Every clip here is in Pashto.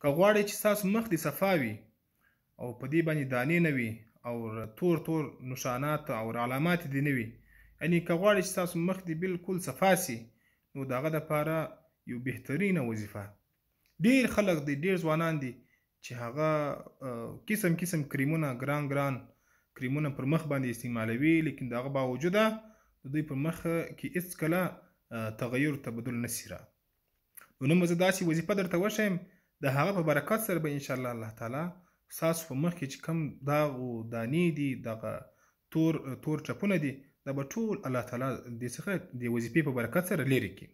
که غواړئ چې ستاسو مخ دې صفا وي او په دې باندې دانې نه وي او تور نشانات او علامات دې نه وي، یعنې که غواړئ چې ستاسو مخ دې بالکل صفا سي، نو د هغه دپاره یو بهترینه وظیفه، ډېر خلک دي، ډېر ځوانان دي چې هغه قسم قسم کریمونه ګران کریمونه پر مخ باندې استعمالوي، لیکن د هغه باوجوده د دوی په مخ کې هېڅکله تغیر تبدل نسي را. نو نن به زه داسې وظیفه درته وښیم، د هغه په برکت سره به انشاءالله الله تعالی ستاسو په مخ کې چې کوم داغ و دانې دي، دغه تور ټپونه دي، دا به ټول الله تعالی دې څخه د وظیفې په برکت سره لرې کړي.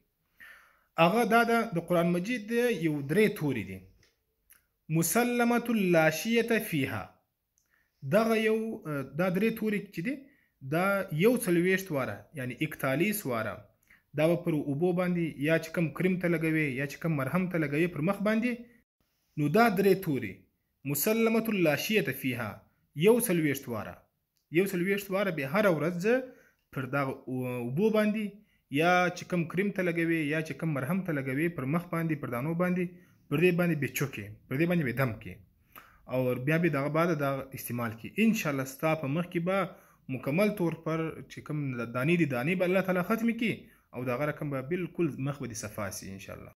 هغه دا ده د قرآن مجید یو 3 توري دي، مسلمة لا شیة فیها. دا 3 توري چې دي دا 41 واره یعنی 41 واره دا به پر اوبو باندې یا چې کوم کریم ته لګوي یا چې کوم مرهم ته لګوي پر مخ باندې، نو دا 3 توري مسلمة لا شیة فیها 41 واره به هر ورځ پر دغه اوبو باندې یا چې کوم کریم ته لګوي یا چې کوم مرهم ته لګوي پر مخ باندې پر دانو باندې پر دې باندې به چوکې پر دې باندې به دم کې او بیا به دغه بعد د استعمال کې انشاءالله ستا په مخ کې به مکمل طور پر چې کوم دانې دي دانې به الله تعالی ختم کړي او دغه رقم به بالکل مخ به دې صفا سي انشاءالله.